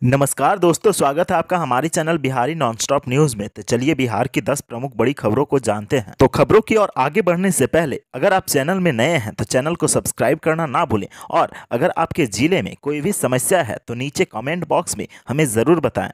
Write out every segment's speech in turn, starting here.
नमस्कार दोस्तों, स्वागत है आपका हमारे चैनल बिहारी नॉनस्टॉप न्यूज में। तो चलिए बिहार की 10 प्रमुख बड़ी खबरों को जानते हैं। तो खबरों की ओर आगे बढ़ने से पहले अगर आप चैनल में नए हैं तो चैनल को सब्सक्राइब करना ना भूलें, और अगर आपके जिले में कोई भी समस्या है तो नीचे कमेंट बॉक्स में हमें जरूर बताएं।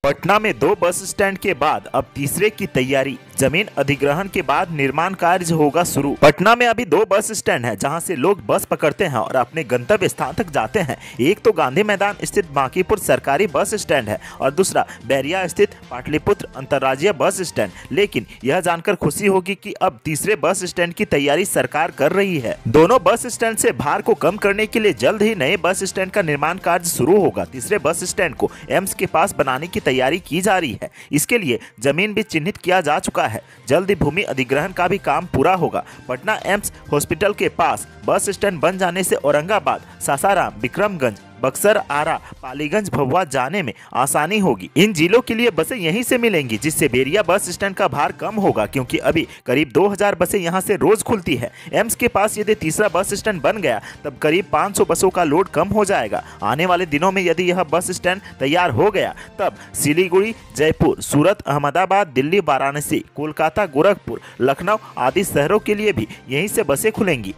पटना में 2 बस स्टैंड के बाद अब तीसरे की तैयारी। जमीन अधिग्रहण के बाद निर्माण कार्य होगा शुरू। पटना में अभी 2 बस स्टैंड हैं जहां से लोग बस पकड़ते हैं और अपने गंतव्य स्थान तक जाते हैं। एक तो गांधी मैदान स्थित बांकीपुर सरकारी बस स्टैंड है और दूसरा बैरिया स्थित पाटलिपुत्र अंतर्राज्यीय बस स्टैंड। लेकिन यह जानकर खुशी होगी कि अब तीसरे बस स्टैंड की तैयारी सरकार कर रही है। दोनों बस स्टैंड से भार को कम करने के लिए जल्द ही नए बस स्टैंड का निर्माण कार्य शुरू होगा। तीसरे बस स्टैंड को एम्स के पास बनाने की तैयारी की जा रही है। इसके लिए जमीन भी चिन्हित किया जा चुका है। जल्द ही भूमि अधिग्रहण का भी काम पूरा होगा। पटना एम्स हॉस्पिटल के पास बस स्टैंड बन जाने से औरंगाबाद, सासाराम, विक्रमगंज, बक्सर, आरा, पालीगंज, भभुआ जाने में आसानी होगी। इन जिलों के लिए बसें यहीं से मिलेंगी, जिससे बेरिया बस स्टैंड का भार कम होगा, क्योंकि अभी करीब 2000 बसें यहां से रोज खुलती है। एम्स के पास यदि तीसरा बस स्टैंड बन गया तब करीब 500 बसों का लोड कम हो जाएगा। आने वाले दिनों में यदि यह बस स्टैंड तैयार हो गया तब सिलीगुड़ी, जयपुर, सूरत, अहमदाबाद, दिल्ली, वाराणसी, कोलकाता, गोरखपुर, लखनऊ आदि शहरों के लिए भी यहीं से बसें खुलेंगी।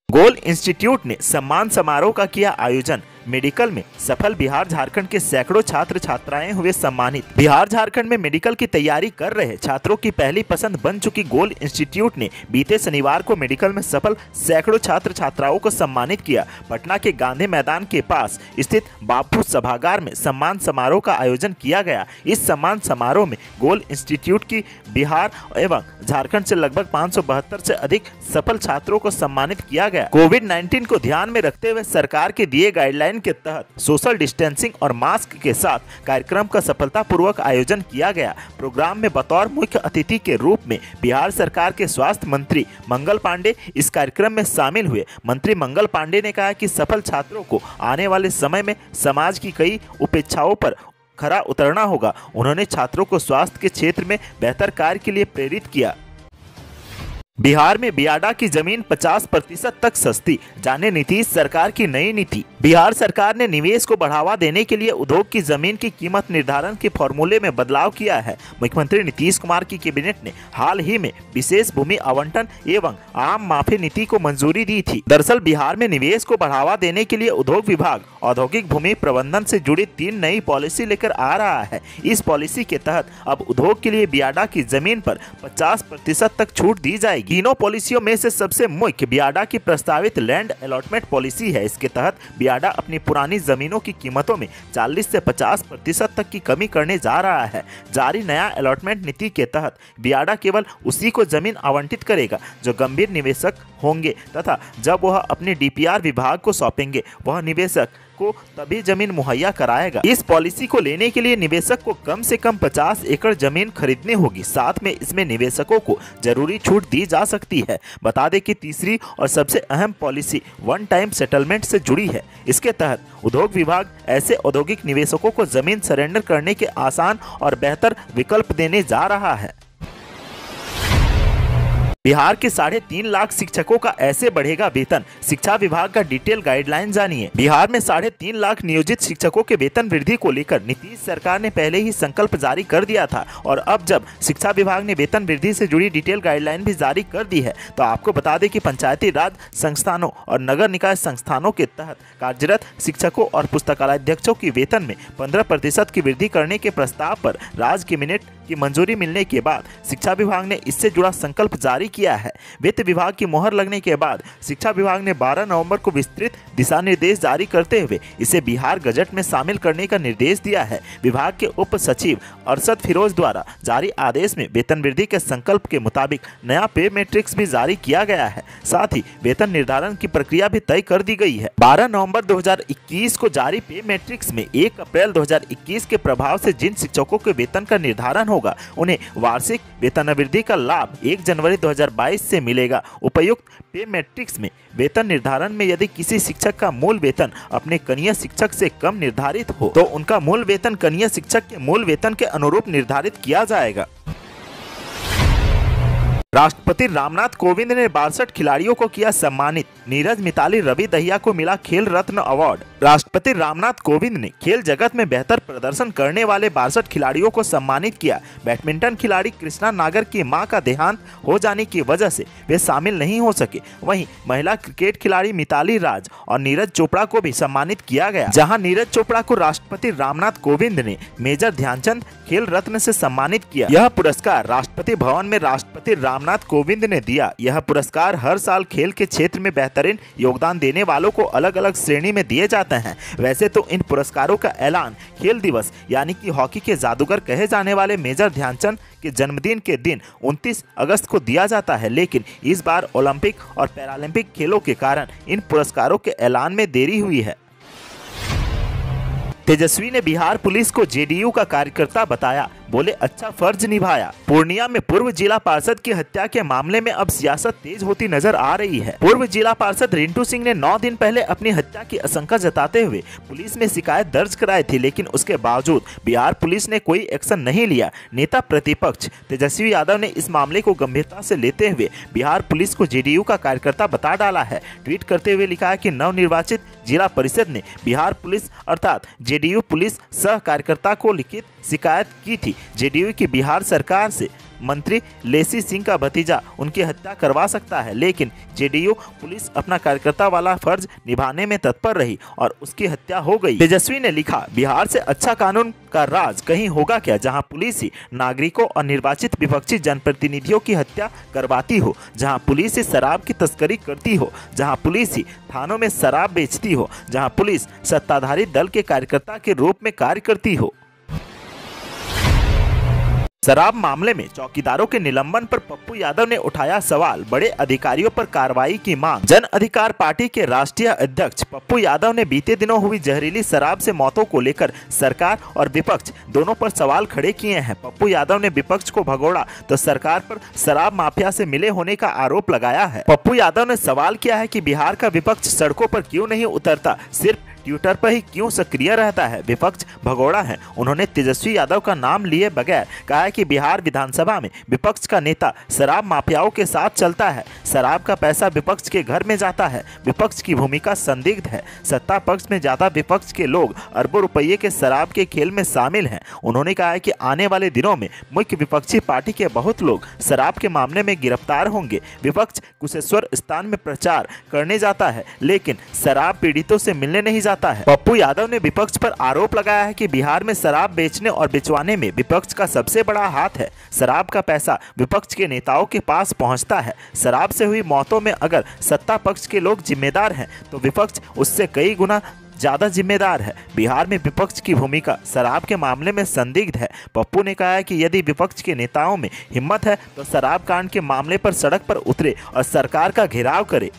गोल इंस्टीट्यूट ने सम्मान समारोह का किया आयोजन। मेडिकल में सफल बिहार झारखंड के सैकड़ों छात्र छात्राएं हुए सम्मानित। बिहार झारखंड में मेडिकल की तैयारी कर रहे छात्रों की पहली पसंद बन चुकी गोल इंस्टीट्यूट ने बीते शनिवार को मेडिकल में सफल सैकड़ों छात्र छात्राओं को सम्मानित किया। पटना के गांधी मैदान के पास स्थित बापू सभागार में सम्मान समारोह का आयोजन किया गया। इस सम्मान समारोह में गोल इंस्टीट्यूट की बिहार एवं झारखंड से लगभग 572 से अधिक सफल छात्रों को सम्मानित किया गया। कोविड-19 को ध्यान में रखते हुए सरकार के दिए गाइडलाइन के तहत सोशल डिस्टेंसिंग और मास्क के साथ कार्यक्रम का सफलतापूर्वक आयोजन किया गया। प्रोग्राम में बतौर मुख्य अतिथि के रूप में बिहार सरकार के स्वास्थ्य मंत्री मंगल पांडे इस कार्यक्रम में शामिल हुए। मंत्री मंगल पांडे ने कहा कि सफल छात्रों को आने वाले समय में समाज की कई उपेक्षाओं पर खरा उतरना होगा। उन्होंने छात्रों को स्वास्थ्य के क्षेत्र में बेहतर कार्य के लिए प्रेरित किया। बिहार में बियाडा की जमीन 50% तक सस्ती, जाने नीतीश सरकार की नई नीति। बिहार सरकार ने निवेश को बढ़ावा देने के लिए उद्योग की जमीन की कीमत निर्धारण के फॉर्मूले में बदलाव किया है। मुख्यमंत्री नीतीश कुमार की कैबिनेट ने हाल ही में विशेष भूमि आवंटन एवं आम माफी नीति को मंजूरी दी थी। दरअसल बिहार में निवेश को बढ़ावा देने के लिए उद्योग विभाग औद्योगिक भूमि प्रबंधन से जुड़ी 3 नई पॉलिसी लेकर आ रहा है। इस पॉलिसी के तहत अब उद्योग के लिए बियाडा की जमीन पर 50% तक छूट दी जाएगी। तीनों पॉलिसियों में से सबसे मुख्य बियाडा की प्रस्तावित लैंड अलॉटमेंट पॉलिसी है। इसके तहत बियाडा अपनी पुरानी जमीनों की कीमतों में 40 से 50% तक की कमी करने जा रहा है। जारी नया अलॉटमेंट नीति के तहत बियाडा केवल उसी को जमीन आवंटित करेगा जो गंभीर निवेशक होंगे, तथा जब वह अपने डीपीआर विभाग को सौंपेंगे वह निवेशक को तभी जमीन मुहैया कराएगा। इस पॉलिसी को लेने के लिए निवेशक को कम से कम 50 एकड़ जमीन खरीदनी होगी। साथ में इसमें निवेशकों को जरूरी छूट दी जा सकती है। बता दें कि तीसरी और सबसे अहम पॉलिसी वन टाइम सेटलमेंट से जुड़ी है। इसके तहत उद्योग विभाग ऐसे औद्योगिक निवेशकों को जमीन सरेंडर करने के आसान और बेहतर विकल्प देने जा रहा है। बिहार के 3.5 लाख शिक्षकों का ऐसे बढ़ेगा वेतन। शिक्षा विभाग का डिटेल गाइडलाइन जानिए। बिहार में 3.5 लाख नियोजित शिक्षकों के वेतन वृद्धि को लेकर नीतीश सरकार ने पहले ही संकल्प जारी कर दिया था, और अब जब शिक्षा विभाग ने वेतन वृद्धि से जुड़ी डिटेल गाइडलाइन भी जारी कर दी है, तो आपको बता दें कि पंचायती राज संस्थानों और नगर निकाय संस्थानों के तहत कार्यरत शिक्षकों और पुस्तकालयाध्यक्षों की वेतन में 15% की वृद्धि करने के प्रस्ताव पर राज्य कैबिनेट की मंजूरी मिलने के बाद शिक्षा विभाग ने इससे जुड़ा संकल्प जारी किया है। वित्त विभाग की मोहर लगने के बाद शिक्षा विभाग ने 12 नवंबर को विस्तृत दिशा निर्देश जारी करते हुए इसे बिहार गजट में शामिल करने का निर्देश दिया है। विभाग के उप सचिव अरशद फिरोज द्वारा जारी आदेश में वेतन वृद्धि के संकल्प के मुताबिक नया पे मैट्रिक्स भी जारी किया गया है। साथ ही वेतन निर्धारण की प्रक्रिया भी तय कर दी गई है। 12 नवंबर 2021 को जारी पे मैट्रिक्स में 1 अप्रैल 2021 के प्रभाव से जिन शिक्षकों के वेतन का निर्धारण होगा उन्हें वार्षिक वेतन वृद्धि का लाभ 1 जनवरी 2022 से मिलेगा। उपर्युक्त पे मैट्रिक्स में वेतन निर्धारण में यदि किसी शिक्षक का मूल वेतन अपने कनीय शिक्षक से कम निर्धारित हो तो उनका मूल वेतन कनीय शिक्षक के मूल वेतन के अनुरूप निर्धारित किया जाएगा। राष्ट्रपति रामनाथ कोविंद ने 62 खिलाड़ियों को किया सम्मानित। नीरज, मिताली, रवि दहिया को मिला खेल रत्न अवार्ड। राष्ट्रपति रामनाथ कोविंद ने खेल जगत में बेहतर प्रदर्शन करने वाले 62 खिलाड़ियों को सम्मानित किया। बैडमिंटन खिलाड़ी कृष्णा नागर की मां का देहांत हो जाने की वजह से वे शामिल नहीं हो सके। वहीं महिला क्रिकेट खिलाड़ी मिताली राज और नीरज चोपड़ा को भी सम्मानित किया गया, जहां नीरज चोपड़ा को राष्ट्रपति रामनाथ कोविंद ने मेजर ध्यानचंद खेल रत्न से सम्मानित किया। यह पुरस्कार राष्ट्रपति भवन में राष्ट्रपति रामनाथ कोविंद ने दिया। यह पुरस्कार हर साल खेल के क्षेत्र में बेहतरीन योगदान देने वालों को अलग अलग श्रेणी में दिए जाते हैं। वैसे तो इन पुरस्कारों का ऐलान खेल दिवस यानी कि हॉकी के जादूगर कहे जाने वाले मेजर ध्यानचंद के जन्मदिन के दिन 29 अगस्त को दिया जाता है, लेकिन इस बार ओलंपिक और पैरालंपिक खेलों के कारण इन पुरस्कारों के ऐलान में देरी हुई है। तेजस्वी ने बिहार पुलिस को जेडीयू का कार्यकर्ता बताया, बोले अच्छा फर्ज निभाया। पूर्णिया में पूर्व जिला पार्षद की हत्या के मामले में अब सियासत तेज होती नजर आ रही है। पूर्व जिला पार्षद रिंटू सिंह ने 9 दिन पहले अपनी हत्या की आशंका जताते हुए पुलिस में शिकायत दर्ज कराई थी, लेकिन उसके बावजूद बिहार पुलिस ने कोई एक्शन नहीं लिया। नेता प्रतिपक्ष तेजस्वी यादव ने इस मामले को गंभीरता से लेते हुए बिहार पुलिस को जेडीयू का कार्यकर्ता बता डाला है। ट्वीट करते हुए लिखा है कि नवनिर्वाचित जिला परिषद ने बिहार पुलिस अर्थात जेडीयू पुलिस सह कार्यकर्ता को लिखित शिकायत की थी। जेडीयू की बिहार सरकार से मंत्री लेसी सिंह का भतीजा उनकी हत्या करवा सकता है, लेकिन जेडीयू पुलिस अपना कार्यकर्ता वाला फर्ज निभाने में तत्पर रही और उसकी हत्या हो गई। तेजस्वी ने लिखा, बिहार से अच्छा कानून का राज कहीं होगा क्या, जहां पुलिस ही नागरिकों और निर्वाचित विपक्षी जनप्रतिनिधियों की हत्या करवाती हो, जहां पुलिस ही शराब की तस्करी करती हो, जहां पुलिस ही थानों में शराब बेचती हो, जहां पुलिस सत्ताधारी दल के कार्यकर्ता के रूप में कार्य करती हो। शराब मामले में चौकीदारों के निलंबन पर पप्पू यादव ने उठाया सवाल, बड़े अधिकारियों पर कार्रवाई की मांग। जन अधिकार पार्टी के राष्ट्रीय अध्यक्ष पप्पू यादव ने बीते दिनों हुई जहरीली शराब से मौतों को लेकर सरकार और विपक्ष दोनों पर सवाल खड़े किए हैं। पप्पू यादव ने विपक्ष को भगोड़ा तो सरकार पर शराब माफिया से मिले होने का आरोप लगाया है। पप्पू यादव ने सवाल किया है कि बिहार का विपक्ष सड़कों पर क्यों नहीं उतरता, सिर्फ ट्विटर पर ही क्यों सक्रिय रहता है। विपक्ष भगोड़ा है। उन्होंने तेजस्वी यादव का नाम लिए बगैर कहा है कि बिहार विधानसभा में विपक्ष का नेता शराब माफियाओं के साथ चलता है, शराब का पैसा विपक्ष के घर में जाता है, विपक्ष की भूमिका संदिग्ध है, सत्ता पक्ष में ज्यादा विपक्ष के लोग अरबों रुपये के शराब के खेल में शामिल हैं। उन्होंने कहा है कि आने वाले दिनों में मुख्य विपक्षी पार्टी के बहुत लोग शराब के मामले में गिरफ्तार होंगे। विपक्ष कुशेश्वर स्थान में प्रचार करने जाता है, लेकिन शराब पीड़ितों से मिलने नहीं जाता है। पप्पू यादव ने विपक्ष पर आरोप लगाया है कि बिहार में शराब बेचने और बिचवाने में विपक्ष का सबसे बड़ा हाथ है। शराब का पैसा विपक्ष के नेताओं के पास पहुंचता है। शराब से हुई मौतों में अगर सत्ता पक्ष के लोग जिम्मेदार हैं तो विपक्ष उससे कई गुना ज्यादा जिम्मेदार है। बिहार में विपक्ष की भूमिका शराब के मामले में संदिग्ध है। पप्पू ने कहा है कि यदि विपक्ष के नेताओं में हिम्मत है तो शराब कांड के मामले पर सड़क पर उतरे और सरकार का घेराव करे।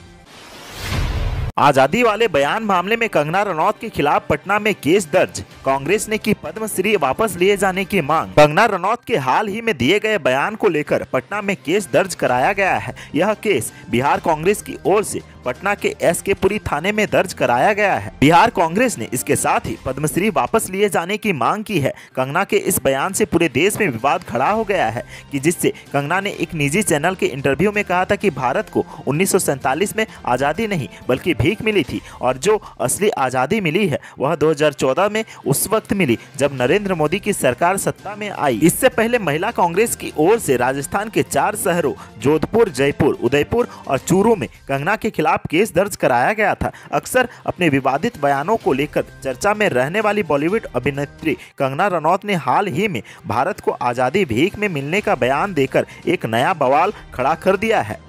आजादी वाले बयान मामले में कंगना रनौत के खिलाफ पटना में केस दर्ज। कांग्रेस ने की पद्मश्री वापस लिए जाने की मांग। कंगना रनौत के हाल ही में दिए गए बयान को लेकर पटना में केस दर्ज कराया गया है। यह केस बिहार कांग्रेस की ओर से पटना के एसके पुरी थाने में दर्ज कराया गया है। बिहार कांग्रेस ने इसके साथ ही पद्मश्री वापस लिए जाने की मांग की है। कंगना के इस बयान से पूरे देश में विवाद खड़ा हो गया है कि जिससे कंगना ने एक निजी चैनल के इंटरव्यू में कहा था कि भारत को 1947 में आज़ादी नहीं बल्कि भीख मिली थी और जो असली आज़ादी मिली है वह 2014 में उस वक्त मिली जब नरेंद्र मोदी की सरकार सत्ता में आई। इससे पहले महिला कांग्रेस की ओर से राजस्थान के 4 शहरों जोधपुर, जयपुर, उदयपुर और चूरू में कंगना के खिलाफ केस दर्ज कराया गया था। अक्सर अपने विवादित बयानों को लेकर चर्चा में रहने वाली बॉलीवुड अभिनेत्री कंगना रनौत ने हाल ही में भारत को आज़ादी भीख में मिलने का बयान देकर एक नया बवाल खड़ा कर दिया है।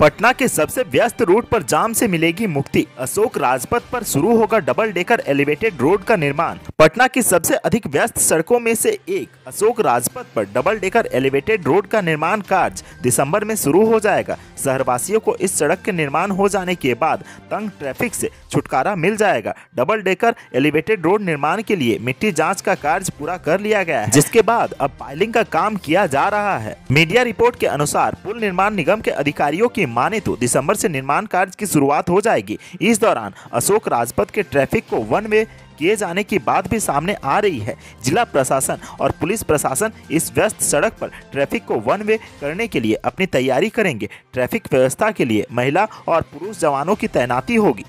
पटना के सबसे व्यस्त रूट पर जाम से मिलेगी मुक्ति। अशोक राजपथ पर शुरू होगा डबल डेकर एलिवेटेड रोड का निर्माण। पटना की सबसे अधिक व्यस्त सड़कों में से एक अशोक राजपथ पर डबल डेकर एलिवेटेड रोड का निर्माण कार्य दिसंबर में शुरू हो जाएगा। शहरवासियों को इस सड़क के निर्माण हो जाने के बाद तंग ट्रैफिक से छुटकारा मिल जाएगा। डबल डेकर एलिवेटेड रोड निर्माण के लिए मिट्टी जाँच का कार्य पूरा कर लिया गया है, जिसके बाद अब पाइलिंग का काम किया जा रहा है। मीडिया रिपोर्ट के अनुसार पुल निर्माण निगम के अधिकारियों की माने तो दिसंबर से निर्माण कार्य की शुरुआत हो जाएगी। इस दौरान अशोक राजपथ के ट्रैफिक को वन वे किए जाने की बात भी सामने आ रही है। जिला प्रशासन और पुलिस प्रशासन इस व्यस्त सड़क पर ट्रैफिक को वन वे करने के लिए अपनी तैयारी करेंगे। ट्रैफिक व्यवस्था के लिए महिला और पुरुष जवानों की तैनाती होगी।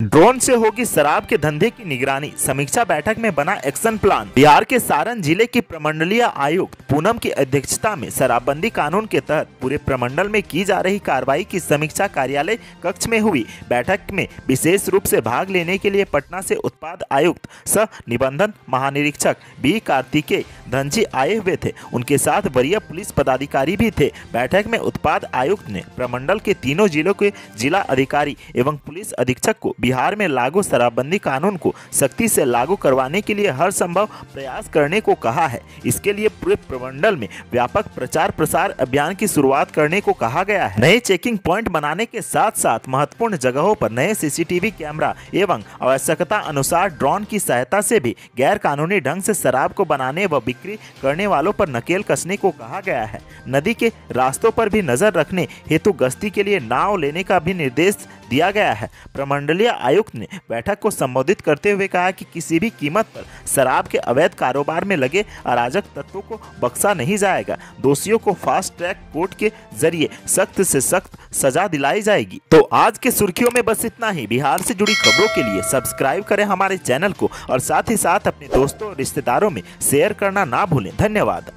ड्रोन से होगी शराब के धंधे की निगरानी, समीक्षा बैठक में बना एक्शन प्लान। बिहार के सारण जिले की प्रमंडलीय आयुक्त पूनम की अध्यक्षता में शराबबंदी कानून के तहत पूरे प्रमंडल में की जा रही कार्रवाई की समीक्षा कार्यालय कक्ष में हुई। बैठक में विशेष रूप से भाग लेने के लिए पटना से उत्पाद आयुक्त सह निबंधन महानिरीक्षक बी कार्तिकेय धनजी आए हुए थे। उनके साथ वरीय पुलिस पदाधिकारी भी थे। बैठक में उत्पाद आयुक्त ने प्रमंडल के तीनों जिलों के जिला अधिकारी एवं पुलिस अधीक्षक को बिहार में लागू शराबबंदी कानून को सख्ती से लागू करवाने के लिए हर संभव प्रयास करने को कहा है। इसके लिए पूरे प्रमंडल में व्यापक प्रचार प्रसार अभियान की शुरुआत करने को कहा गया है। नए चेकिंग पॉइंट बनाने के साथ साथ महत्वपूर्ण जगहों पर नए सीसीटीवी कैमरा एवं आवश्यकता अनुसार ड्रोन की सहायता से भी गैर कानूनी ढंग से शराब को बनाने व बिक्री करने वालों पर नकेल कसने को कहा गया है। नदी के रास्तों पर भी नजर रखने हेतु गश्ती के लिए नाव लेने का भी निर्देश दिया गया है। प्रमंडलीय आयुक्त ने बैठक को संबोधित करते हुए कहा कि किसी भी कीमत पर शराब के अवैध कारोबार में लगे अराजक तत्वों को बख्शा नहीं जाएगा। दोषियों को फास्ट ट्रैक कोर्ट के जरिए सख्त से सख्त सजा दिलाई जाएगी। तो आज के सुर्खियों में बस इतना ही। बिहार से जुड़ी खबरों के लिए सब्सक्राइब करें हमारे चैनल को और साथ ही साथ अपने दोस्तों और रिश्तेदारों में शेयर करना ना भूलें। धन्यवाद।